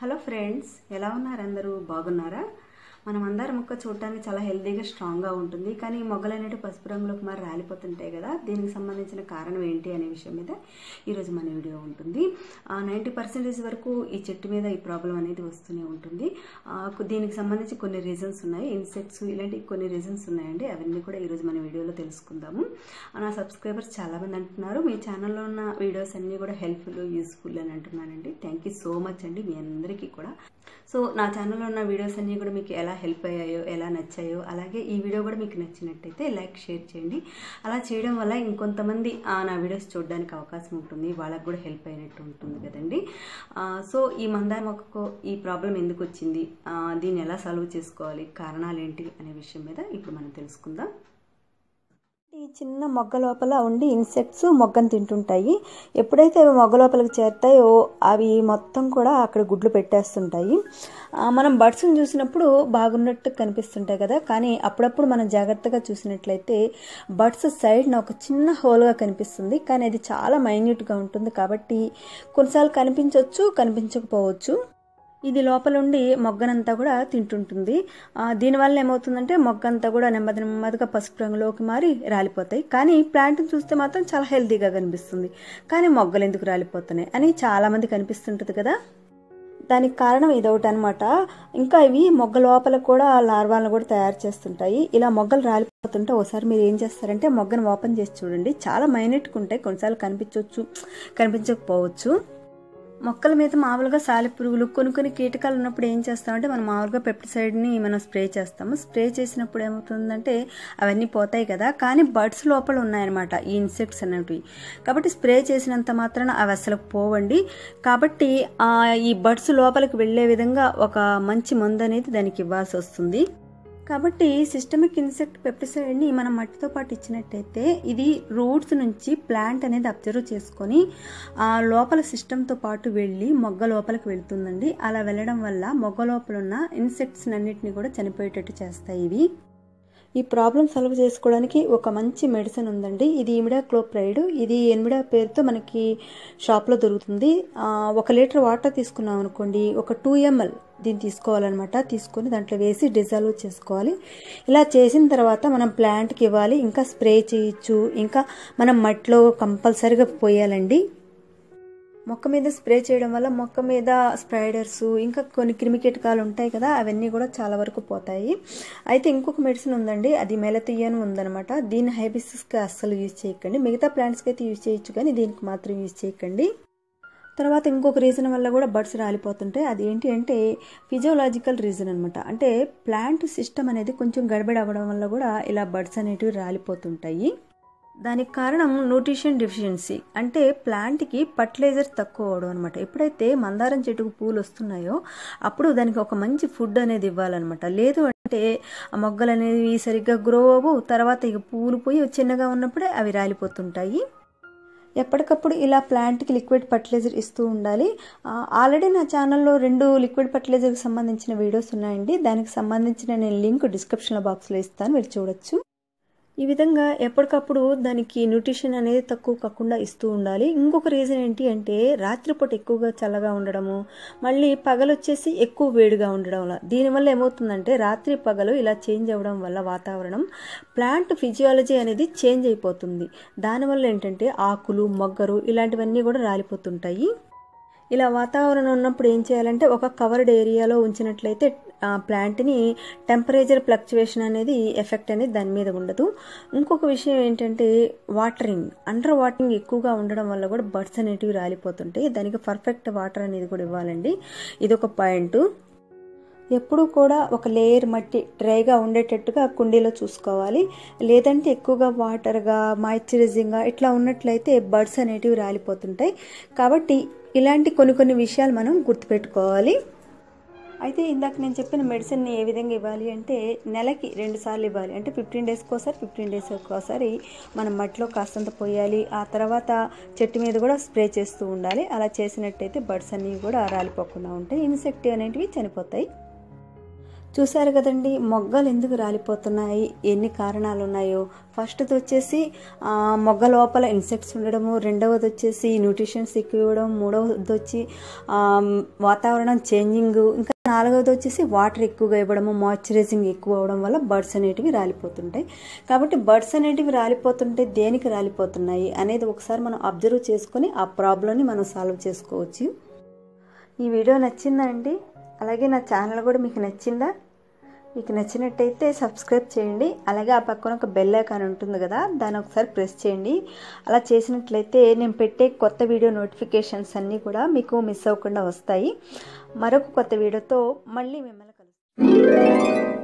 Hello friends, ఎలా ఉన్నారు? అందరూ బాగున్నారా? మనం అందరం మొక్క చూడడానికి చాలా హెల్తీగా స్ట్రాంగ్గా ఉంటుంది. కానీ మొగ్గలు అనేవి పసుపు రంగులోకి మరి రాలిపోతుంటాయి కదా. దీనికి సంబంధించిన కారణం ఏంటి అనే విషయం మీద ఈరోజు మన వీడియో ఉంటుంది. 90% వరకు ఈ చెట్టు మీద ఈ ప్రాబ్లం అనేది వస్తూనే ఉంటుంది. దీనికి సంబంధించి కొన్ని రీజన్స్ ఉన్నాయి, ఇన్సెక్ట్స్ ఇలాంటి కొన్ని రీజన్స్ ఉన్నాయండి. అవన్నీ కూడా ఈరోజు మన వీడియోలో తెలుసుకుందాము. నా సబ్స్క్రైబర్స్ చాలామంది అంటున్నారు మీ ఛానల్లో ఉన్న వీడియోస్ అన్నీ కూడా హెల్ప్ఫుల్, యూస్ఫుల్ అని అంటున్నానండి. థ్యాంక్ యూ సో మచ్ అండి మీ అందరికీ కూడా. సో నా ఛానల్లో ఉన్న వీడియోస్ అన్నీ కూడా మీకు ఎలా హెల్ప్ అయ్యాయో, ఎలా నచ్చాయో, అలాగే ఈ వీడియో కూడా మీకు నచ్చినట్టయితే లైక్, షేర్ చేయండి. అలా చేయడం వల్ల ఇంకొంతమంది నా వీడియోస్ చూడడానికి అవకాశం ఉంటుంది, వాళ్ళకు కూడా హెల్ప్ అయినట్టు ఉంటుంది కదండి. సో ఈ మందార మొక్కకు ఈ ప్రాబ్లం ఎందుకు వచ్చింది, దీన్ని ఎలా సాల్వ్ చేసుకోవాలి, కారణాలు ఏంటి అనే విషయం మీద ఇప్పుడు మనం తెలుసుకుందాం. ఈ చిన్న మొగ్గ లోపల ఉండి ఇన్సెక్ట్స్ మొగ్గను తింటుంటాయి. ఎప్పుడైతే అవి మొగ్గ లోపలికి చేరుతాయో అవి మొత్తం కూడా అక్కడ గుడ్లు పెట్టేస్తుంటాయి. మనం బర్డ్స్ని చూసినప్పుడు బాగున్నట్టు కనిపిస్తుంటాయి కదా, కానీ అప్పుడప్పుడు మనం జాగ్రత్తగా చూసినట్లయితే బర్డ్స్ సైడ్న ఒక చిన్న హోల్గా కనిపిస్తుంది. కానీ అది చాలా మైన్యూట్గా ఉంటుంది కాబట్టి కొన్నిసార్లు కనిపించవచ్చు, కనిపించకపోవచ్చు. ఇది లోపల ఉండి మొగ్గనంతా కూడా తింటుంటుంది. దీనివల్ల ఏమవుతుందంటే మొగ్గంతా కూడా నెమ్మదిగా పసుపు రంగులోకి మారి రాలిపోతాయి. కానీ ప్లాంట్ని చూస్తే మాత్రం చాలా హెల్తీగా కనిపిస్తుంది. కానీ మొగ్గలు ఎందుకు రాలిపోతున్నాయి అని చాలామంది కనిపిస్తుంటుంది కదా. దానికి కారణం ఇదొకటి అనమాట. ఇంకా ఇవి మొగ్గ లోపల కూడా లార్వాలను కూడా తయారు చేస్తుంటాయి. ఇలా మొగ్గలు రాలిపోతుంటే ఒకసారి మీరు ఏం చేస్తారంటే మొగ్గను ఓపెన్ చేసి చూడండి. చాలా మైన్యూట్గా ఉంటాయి, కొన్నిసార్లు కనిపించవచ్చు, కనిపించకపోవచ్చు. మొక్కల మీద మామూలుగా సాలెపురుగులు కొన్ని కీటకాలు ఉన్నప్పుడు ఏం చేస్తామంటే మనం మామూలుగా పెప్టిసైడ్ని మనం స్ప్రే చేస్తాము. స్ప్రే చేసినప్పుడు ఏమవుతుందంటే అవన్నీ పోతాయి కదా, కానీ బర్డ్స్ లోపల ఉన్నాయన్నమాట ఈ ఇన్సెక్ట్స్ అనేవి. కాబట్టి స్ప్రే చేసినంత మాత్రాన అవి అసలు పోవండి. కాబట్టి ఈ బర్డ్స్ లోపలికి వెళ్లే విధంగా ఒక మంచి మందు అనేది దానికి ఇవ్వాల్సి వస్తుంది. కాబట్టి సిస్టమిక్ ఇన్సెక్ట్ పెప్టిసైడ్ని మనం మట్టితో పాటు ఇచ్చినట్టయితే ఇది రూట్స్ నుంచి ప్లాంట్ అనేది అబ్జర్వ్ చేసుకొని లోపల సిస్టంతో పాటు వెళ్ళి మొగ్గ లోపలికి వెళ్తుందండి. అలా వెళ్ళడం వల్ల మొగ్గ లోపల ఉన్న ఇన్సెక్ట్స్ అన్నిటిని కూడా చనిపోయేటట్టు చేస్తాయి ఇవి. ఈ ప్రాబ్లం సాల్వ్ చేసుకోవడానికి ఒక మంచి మెడిసిన్ ఉందండి. ఇది ఇమిడాక్లోప్రైడ్. ఇది ఎన్విడా పేరుతో మనకి షాప్లో దొరుకుతుంది. 1 లీటర్ వాటర్ తీసుకున్నాం అనుకోండి, ఒక 2 ml దీన్ని తీసుకోవాలన్నమాట. తీసుకొని దాంట్లో వేసి డిజాల్వ్ చేసుకోవాలి. ఇలా చేసిన తర్వాత మనం ప్లాంట్కి ఇవ్వాలి. ఇంకా స్ప్రే చేయొచ్చు, ఇంకా మనం మట్టిలో కంపల్సరీగా పోయాలండి. మొక్క మీద స్ప్రే చేయడం వల్ల మొక్క మీద స్ప్రైడర్స్ ఇంకా కొన్ని క్రిమికీటకాలు ఉంటాయి కదా, అవన్నీ కూడా చాలా వరకు పోతాయి. అయితే ఇంకొక మెడిసిన్ ఉందండి, అది మెలథియన్ ఉందనమాట. దీన్ని హైబిస్కస్కి అస్సలు యూజ్ చేయకండి. మిగతా ప్లాంట్స్కి అయితే యూజ్ చేయొచ్చు, కానీ దీనికి మాత్రం యూజ్ చేయకండి. తర్వాత ఇంకొక రీజన్ వల్ల కూడా బర్డ్స్ రాలిపోతుంటాయి. అది ఏంటి అంటే ఫిజియోలాజికల్ రీజన్ అనమాట. అంటే ప్లాంట్ సిస్టమ్ అనేది కొంచెం గడబడి అవ్వడం వల్ల కూడా ఇలా బర్డ్స్ అనేటివి రాలిపోతుంటాయి. దానికి కారణం న్యూట్రిషన్ డెఫిషియన్సీ. అంటే ప్లాంట్కి ఫర్టిలైజర్ తక్కువ అవడం అనమాట. ఎప్పుడైతే మందారం చెట్టుకు పూలు వస్తున్నాయో అప్పుడు దానికి ఒక మంచి ఫుడ్ అనేది ఇవ్వాలన్నమాట. లేదు అంటే ఆ మొగ్గలు అనేవి సరిగ్గా గ్రో అవ్వవు. తర్వాత ఇక పూలు పోయి చిన్నగా ఉన్నప్పుడే అవి రాలిపోతుంటాయి. ఎప్పటికప్పుడు ఇలా ప్లాంట్కి లిక్విడ్ ఫర్టిలైజర్ ఇస్తూ ఉండాలి. ఆల్రెడీ నా ఛానల్లో 2 లిక్విడ్ ఫర్టిలైజర్కి సంబంధించిన వీడియోస్ ఉన్నాయండి. దానికి సంబంధించిన నేను లింక్ డిస్క్రిప్షన్లో బాక్స్లో ఇస్తాను, మీరు చూడొచ్చు. ఈ విధంగా ఎప్పటికప్పుడు దానికి న్యూట్రిషన్ అనేది తక్కువ కాకుండా ఇస్తూ ఉండాలి. ఇంకొక రీజన్ ఏంటి అంటే రాత్రిపూట ఎక్కువగా చల్లగా ఉండడము, మళ్ళీ పగలొచ్చేసి ఎక్కువ వేడిగా ఉండడం వల్ల. దీనివల్ల ఏమవుతుందంటే రాత్రి పగలు ఇలా చేంజ్ అవ్వడం వల్ల వాతావరణం ప్లాంట్ ఫిజియాలజీ అనేది చేంజ్ అయిపోతుంది. దానివల్ల ఏంటంటే ఆకులు, మొగ్గరు ఇలాంటివన్నీ కూడా రాలిపోతుంటాయి. ఇలా వాతావరణం ఉన్నప్పుడు ఏం చేయాలంటే ఒక కవర్డ్ ఏరియాలో ఉంచినట్లయితే ప్లాంట్ని టెంపరేచర్ ఫ్లక్చువేషన్ అనేది ఎఫెక్ట్ అనేది దాని మీద ఉండదు. ఇంకొక విషయం ఏంటంటే వాటరింగ్, అండర్ వాటరింగ్ ఎక్కువగా ఉండడం వల్ల కూడా బర్డ్స్ అనేటివి రాలిపోతుంటాయి. దానికి పర్ఫెక్ట్ వాటర్ అనేది కూడా ఇవ్వాలండి. ఇదొక పాయింట్. ఎప్పుడు కూడా ఒక లేయర్ మట్టి డ్రైగా ఉండేటట్టుగా కుండీలో చూసుకోవాలి. లేదంటే ఎక్కువగా వాటర్గా, మాయిశ్చరైజింగ్గా ఇట్లా ఉన్నట్లయితే బర్డ్స్ అనేటివి రాలిపోతుంటాయి. కాబట్టి ఇలాంటి కొన్ని విషయాలు మనం గుర్తుపెట్టుకోవాలి. అయితే ఇందాక నేను చెప్పిన మెడిసిన్ని ఏ విధంగా ఇవ్వాలి అంటే నెలకి 2 సార్లు ఇవ్వాలి. అంటే 15 డేస్కి 15 డేస్కి మనం మట్టిలో కాస్తంత పోయాలి. ఆ తర్వాత చెట్టు మీద కూడా స్ప్రే చేస్తూ ఉండాలి. అలా చేసినట్టయితే బర్డ్స్ అన్నీ కూడా రాలిపోకుండా ఉంటాయి, ఇన్సెక్ట్ అనేటివి చనిపోతాయి. చూసారు కదండి మొగ్గలు ఎందుకు రాలిపోతున్నాయి, ఎన్ని కారణాలు ఉన్నాయో. ఫస్ట్ది వచ్చేసి మొగ్గ లోపల ఇన్సెక్ట్స్ ఉండడము, రెండవది వచ్చేసి న్యూట్రిషన్స్ ఎక్కువ ఇవ్వడం, మూడవది వచ్చి వాతావరణం చేంజింగ్, ఇంకా నాలుగవది వచ్చేసి వాటర్ ఎక్కువగా ఇవ్వడము, మాయిశ్చరైజింగ్ ఎక్కువ అవడం వల్ల బర్డ్స్ అనేటివి రాలిపోతుంటాయి. కాబట్టి బర్డ్స్ అనేటివి రాలిపోతుంటే దేనికి రాలిపోతున్నాయి అనేది ఒకసారి మనం అబ్జర్వ్ చేసుకొని ఆ ప్రాబ్లమ్ని మనం సాల్వ్ చేసుకోవచ్చు. ఈ వీడియో నచ్చిందా అండి? అలాగే నా ఛానల్ కూడా మీకు నచ్చిందా? మీకు నచ్చినట్టయితే సబ్స్క్రైబ్ చేయండి. అలాగే ఆ పక్కన ఒక బెల్ ఐకాన్ ఉంటుంది కదా, దాన్ని ఒకసారి ప్రెస్ చేయండి. అలా చేసినట్లయితే నేను పెట్టే కొత్త వీడియో నోటిఫికేషన్స్ అన్నీ కూడా మీకు మిస్ అవ్వకుండా వస్తాయి. మరొక కొత్త వీడియోతో మళ్ళీ మిమ్మల్ని కలుస్తాను.